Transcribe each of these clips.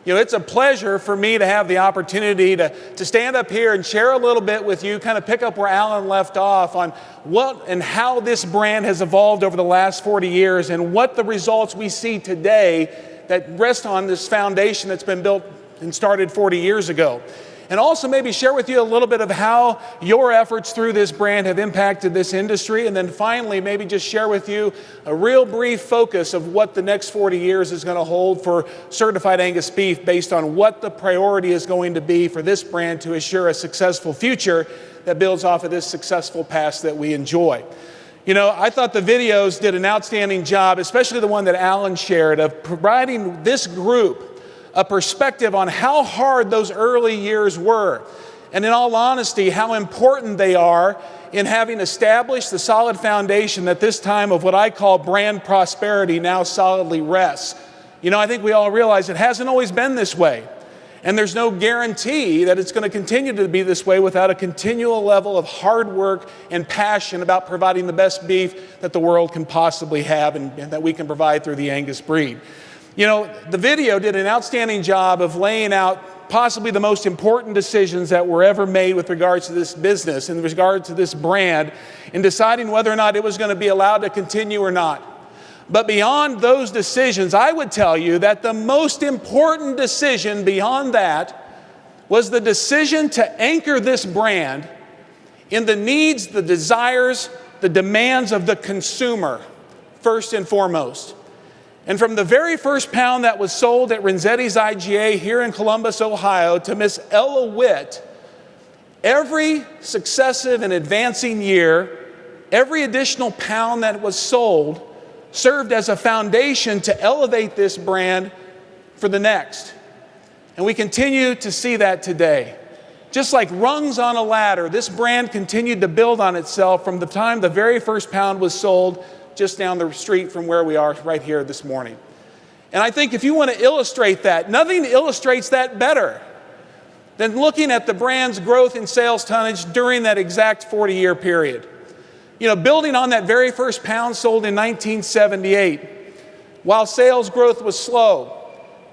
It's a pleasure for me to have the opportunity to stand up here and share a little bit with you, kind of pick up where Alan left off on what and how this brand has evolved over the last 40 years and what the results we see today that rest on this foundation that's been built and started 40 years ago. And also maybe share with you a little bit of how your efforts through this brand have impacted this industry. And then finally, maybe just share with you a real brief focus of what the next 40 years is going to hold for certified Angus beef based on what the priority is going to be for this brand to assure a successful future that builds off of this successful past that we enjoy. I thought the videos did an outstanding job, especially the one that Alan shared, of providing this group a perspective on how hard those early years were. And in all honesty, how important they are in having established the solid foundation that this time of what I call brand prosperity now solidly rests. I think we all realize it hasn't always been this way. And there's no guarantee that it's going to continue to be this way without a continual level of hard work and passion about providing the best beef that the world can possibly have and that we can provide through the Angus breed. The video did an outstanding job of laying out possibly the most important decisions that were ever made with regards to this business, in regard to this brand, in deciding whether or not it was going to be allowed to continue or not. But beyond those decisions, I would tell you that the most important decision beyond that was the decision to anchor this brand in the needs, the desires, the demands of the consumer, first and foremost. And from the very first pound that was sold at Renzetti's IGA here in Columbus, Ohio, to Miss Ella Witt, every successive and advancing year, every additional pound that was sold served as a foundation to elevate this brand for the next. And we continue to see that today. Just like rungs on a ladder, this brand continued to build on itself from the time the very first pound was sold just down the street from where we are right here this morning. And I think if you want to illustrate that, nothing illustrates that better than looking at the brand's growth in sales tonnage during that exact 40-year period. Building on that very first pound sold in 1978, while sales growth was slow,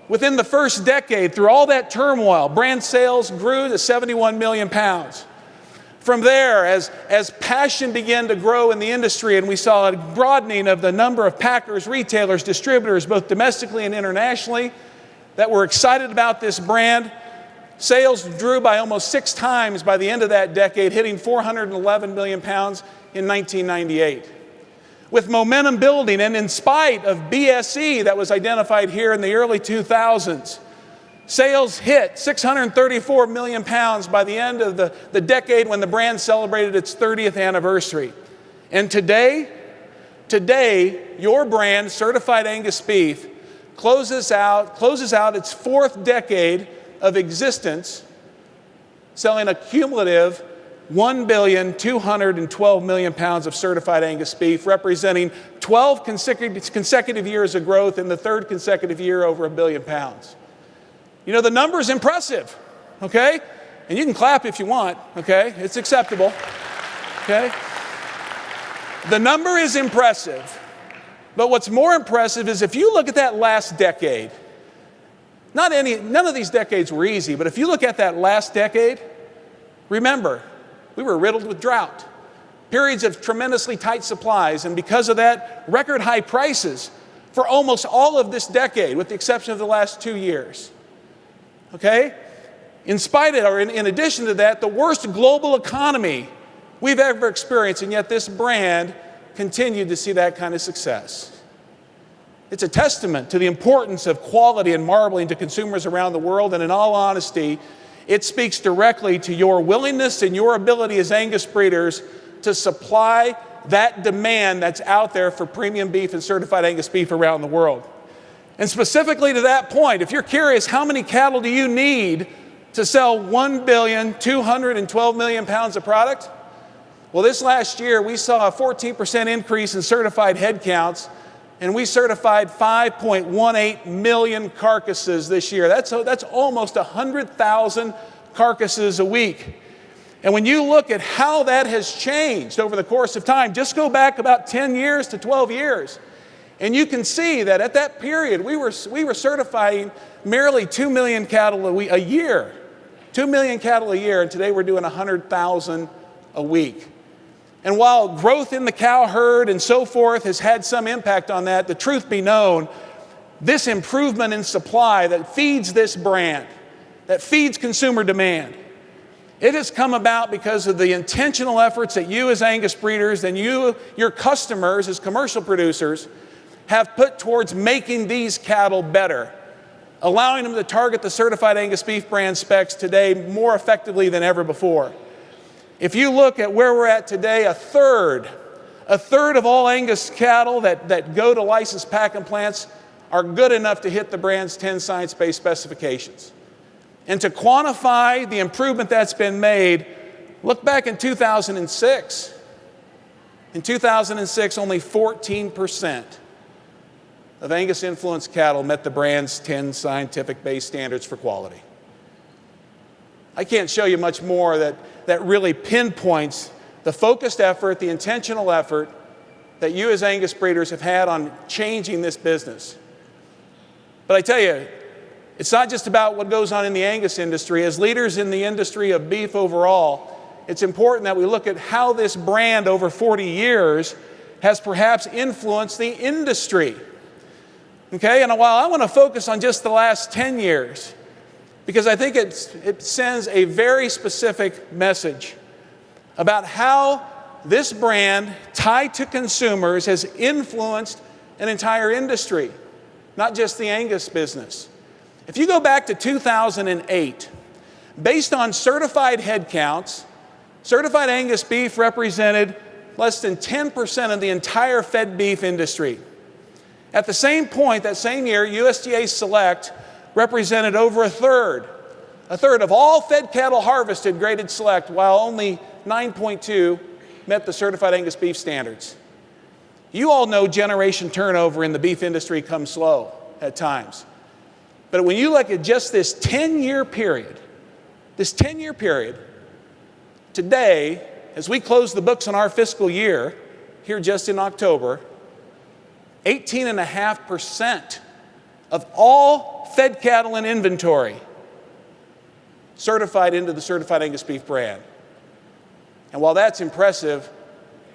within the first decade, through all that turmoil, brand sales grew to 71 million pounds. From there, as passion began to grow in the industry and we saw a broadening of the number of packers, retailers, distributors, both domestically and internationally, that were excited about this brand, sales grew by almost 6 times by the end of that decade, hitting 411 million pounds in 1998. With momentum building and in spite of BSE that was identified here in the early 2000s, sales hit 634 million pounds by the end of the decade when the brand celebrated its 30th anniversary. And today, your brand, Certified Angus Beef, closes out its 4th decade of existence, selling a cumulative 1,212 million pounds of certified Angus beef, representing 12 consecutive years of growth and the 3rd consecutive year over 1 billion pounds. The number is impressive, okay? And you can clap if you want, okay? It's acceptable, okay? The number is impressive, but what's more impressive is if you look at that last decade, none of these decades were easy, but if you look at that last decade, remember, we were riddled with drought, periods of tremendously tight supplies, and because of that, record high prices for almost all of this decade, with the exception of the last 2 years. Okay? In addition to that, the worst global economy we've ever experienced, and yet this brand continued to see that kind of success. It's a testament to the importance of quality and marbling to consumers around the world, and in all honesty, it speaks directly to your willingness and your ability as Angus breeders to supply that demand that's out there for premium beef and certified Angus beef around the world. And specifically to that point, if you're curious, how many cattle do you need to sell 1,212 million pounds of product? Well, this last year, we saw a 14% increase in certified head counts, and we certified 5.18 million carcasses this year. That's almost 100,000 carcasses a week. And when you look at how that has changed over the course of time, just go back about 10 years to 12 years, And you can see that at that period, we were certifying merely 2 million cattle a year. 2 million cattle a year, and today we're doing 100,000 a week. And while growth in the cow herd and so forth has had some impact on that, the truth be known, this improvement in supply that feeds this brand, that feeds consumer demand, it has come about because of the intentional efforts that you as Angus breeders and your customers as commercial producers have put towards making these cattle better, allowing them to target the certified Angus beef brand specs today more effectively than ever before. If you look at where we're at today, a third of all Angus cattle that go to licensed packing plants are good enough to hit the brand's 10 science-based specifications. And to quantify the improvement that's been made, look back in 2006. In 2006, only 14% of Angus influenced cattle met the brand's 10 scientific-based standards for quality. I can't show you much more that really pinpoints the focused effort, the intentional effort that you as Angus breeders have had on changing this business. But I tell you, it's not just about what goes on in the Angus industry. As leaders in the industry of beef overall, it's important that we look at how this brand over 40 years has perhaps influenced the industry. Okay, and while I want to focus on just the last 10 years, because I think it sends a very specific message about how this brand, tied to consumers, has influenced an entire industry, not just the Angus business. If you go back to 2008, based on certified head counts, certified Angus beef represented less than 10% of the entire fed beef industry. At the same point, that same year, USDA Select represented over a third of all fed cattle harvested graded Select, while only 9.2 met the certified Angus beef standards. You all know generation turnover in the beef industry comes slow at times. But when you look at just this 10-year period, today, as we close the books on our fiscal year, here just in October, 18.5% of all fed cattle in inventory certified into the certified Angus beef brand. And while that's impressive,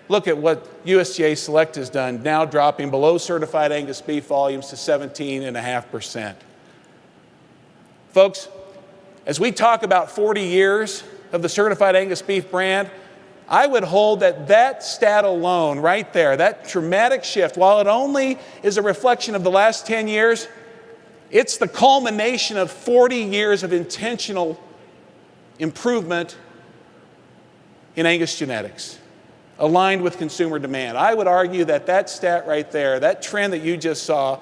look at what USDA Select has done, now dropping below certified Angus beef volumes to 17.5%. Folks, as we talk about 40 years of the certified Angus beef brand, I would hold that stat alone right there, that dramatic shift, while it only is a reflection of the last 10 years, it's the culmination of 40 years of intentional improvement in Angus genetics, aligned with consumer demand. I would argue that stat right there, that trend that you just saw,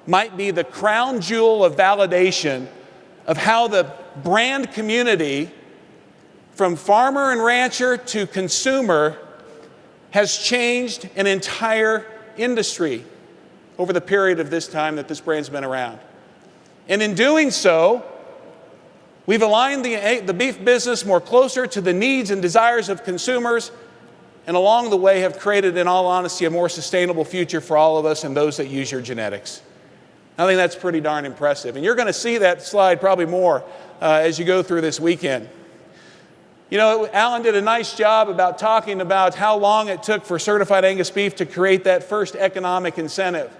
might be the crown jewel of validation of how the brand community, from farmer and rancher to consumer, has changed an entire industry over the period of this time that this brand's been around. And in doing so, we've aligned the beef business more closer to the needs and desires of consumers, and along the way have created, in all honesty, a more sustainable future for all of us and those that use your genetics. I think that's pretty darn impressive. And you're going to see that slide probably more as you go through this weekend. You know, Alan did a nice job about talking about how long it took for certified Angus beef to create that first economic incentive.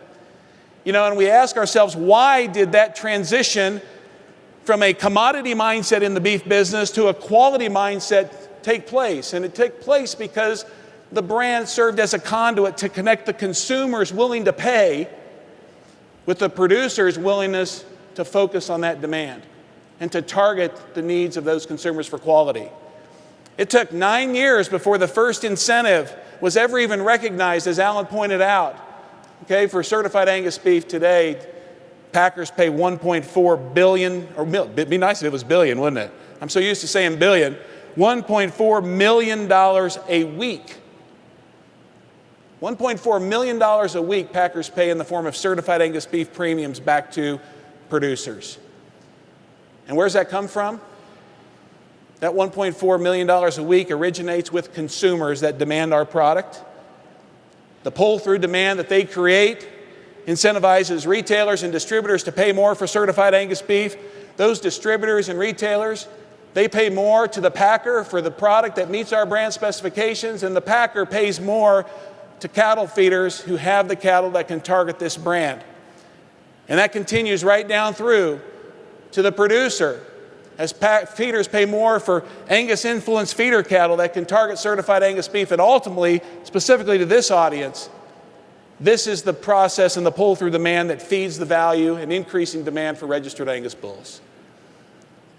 You know, and we ask ourselves, why did that transition from a commodity mindset in the beef business to a quality mindset take place? And it took place because the brand served as a conduit to connect the consumers willing to pay with the producers' willingness to focus on that demand and to target the needs of those consumers for quality. It took 9 years before the first incentive was ever even recognized, as Alan pointed out. Okay, for certified Angus beef today, packers pay $1.4 billion, or it'd be nice if it was billion, wouldn't it? I'm so used to saying billion. $1.4 million a week. $1.4 million a week packers pay in the form of certified Angus beef premiums back to producers. And where's that come from? That $1.4 million a week originates with consumers that demand our product. The pull-through demand that they create incentivizes retailers and distributors to pay more for certified Angus beef. Those distributors and retailers, they pay more to the packer for the product that meets our brand specifications, and the packer pays more to cattle feeders who have the cattle that can target this brand. And that continues right down through to the producer, as feeders pay more for Angus influenced feeder cattle that can target certified Angus beef. And ultimately, specifically to this audience, this is the process and the pull-through demand that feeds the value and increasing demand for registered Angus bulls.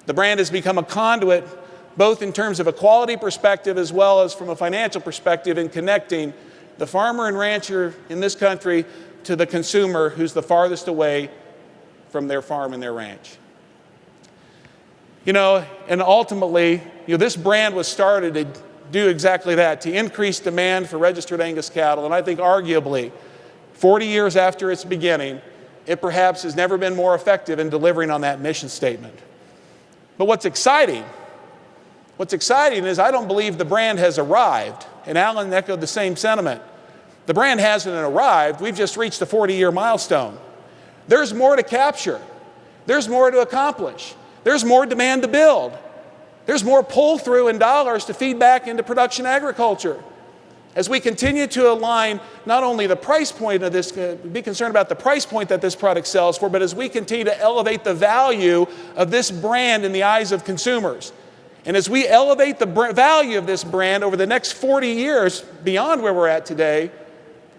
The brand has become a conduit, both in terms of a quality perspective as well as from a financial perspective, in connecting the farmer and rancher in this country to the consumer who's the farthest away from their farm and their ranch. And ultimately, this brand was started to do exactly that, to increase demand for registered Angus cattle. And I think arguably, 40 years after its beginning, it perhaps has never been more effective in delivering on that mission statement. But what's exciting is I don't believe the brand has arrived. And Alan echoed the same sentiment. The brand hasn't arrived. We've just reached a 40-year milestone. There's more to capture. There's more to accomplish. There's more demand to build. There's more pull-through in dollars to feed back into production agriculture. As we continue to align not only the price point of this, be concerned about the price point that this product sells for, but as we continue to elevate the value of this brand in the eyes of consumers. And as we elevate the value of this brand over the next 40 years, beyond where we're at today,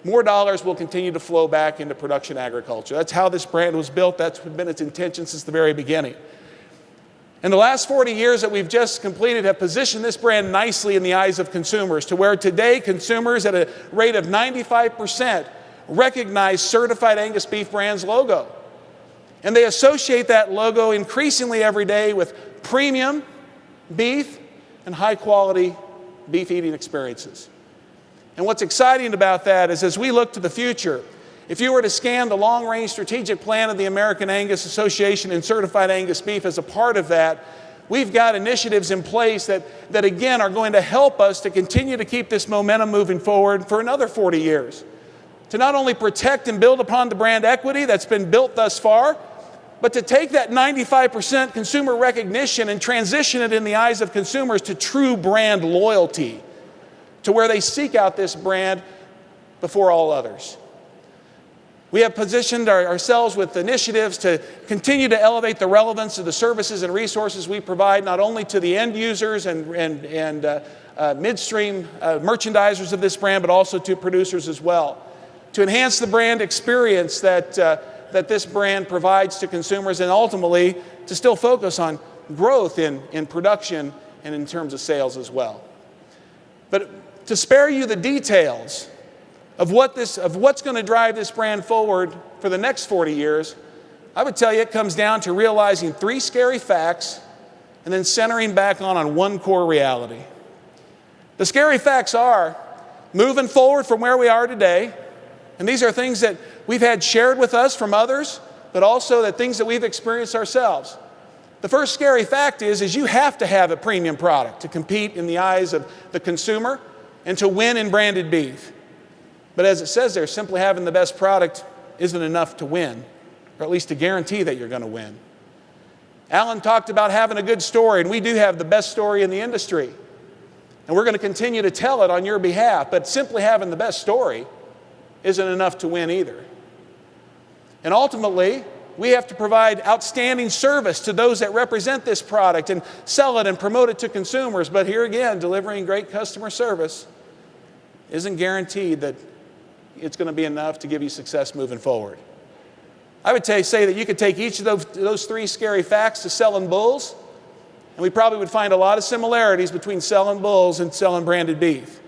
more dollars will continue to flow back into production agriculture. That's how this brand was built. That's been its intention since the very beginning. And the last 40 years that we've just completed have positioned this brand nicely in the eyes of consumers, to where today consumers at a rate of 95% recognize certified Angus beef brand's logo. And they associate that logo increasingly every day with premium beef and high quality beef eating experiences. And what's exciting about that is, as we look to the future, if you were to scan the long-range strategic plan of the American Angus Association and certified Angus beef as a part of that, we've got initiatives in place that again are going to help us to continue to keep this momentum moving forward for another 40 years. To not only protect and build upon the brand equity that's been built thus far, but to take that 95% consumer recognition and transition it in the eyes of consumers to true brand loyalty, to where they seek out this brand before all others. We have positioned ourselves with initiatives to continue to elevate the relevance of the services and resources we provide, not only to the end users and midstream merchandisers of this brand, but also to producers as well, to enhance the brand experience that this brand provides to consumers, and ultimately to still focus on growth in production and in terms of sales as well. But to spare you the details of what's going to drive this brand forward for the next 40 years, I would tell you it comes down to realizing 3 scary facts and then centering back on one core reality. The scary facts are moving forward from where we are today, and these are things that we've had shared with us from others, but also the things that we've experienced ourselves. The first scary fact is you have to have a premium product to compete in the eyes of the consumer and to win in branded beef. But as it says there, simply having the best product isn't enough to win, or at least to guarantee that you're going to win. Alan talked about having a good story, and we do have the best story in the industry. And we're going to continue to tell it on your behalf, but simply having the best story isn't enough to win either. And ultimately, we have to provide outstanding service to those that represent this product and sell it and promote it to consumers. But here again, delivering great customer service isn't guaranteed that it's going to be enough to give you success moving forward. I would say that you could take each of those 3 scary facts to selling bulls, and we probably would find a lot of similarities between selling bulls and selling branded beef.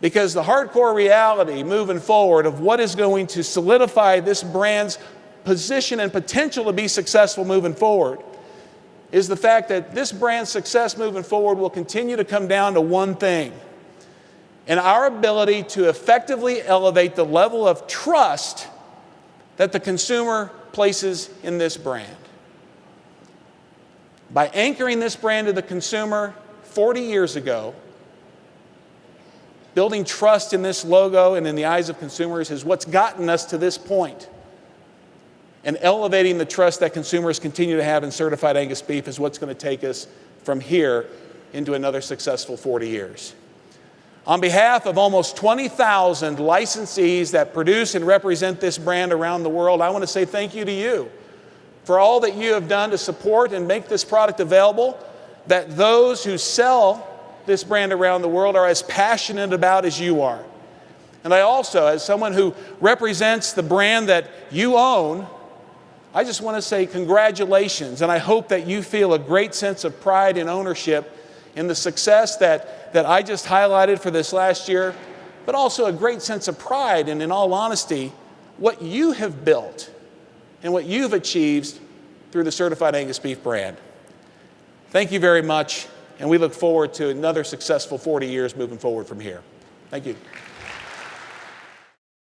Because the hardcore reality moving forward of what is going to solidify this brand's position and potential to be successful moving forward is the fact that this brand's success moving forward will continue to come down to one thing: and our ability to effectively elevate the level of trust that the consumer places in this brand. By anchoring this brand to the consumer 40 years ago, Building trust in this logo and in the eyes of consumers is what's gotten us to this point. And elevating the trust that consumers continue to have in certified Angus beef is what's going to take us from here into another successful 40 years. On behalf of almost 20,000 licensees that produce and represent this brand around the world, I want to say thank you to you for all that you have done to support and make this product available, that those who sell this brand around the world are as passionate about as you are. And I also, as someone who represents the brand that you own, I just want to say congratulations, and I hope that you feel a great sense of pride and ownership in the success that I just highlighted for this last year, but also a great sense of pride and, in all honesty, what you have built and what you've achieved through the Certified Angus Beef brand. Thank you very much, and we look forward to another successful 40 years moving forward from here. Thank you.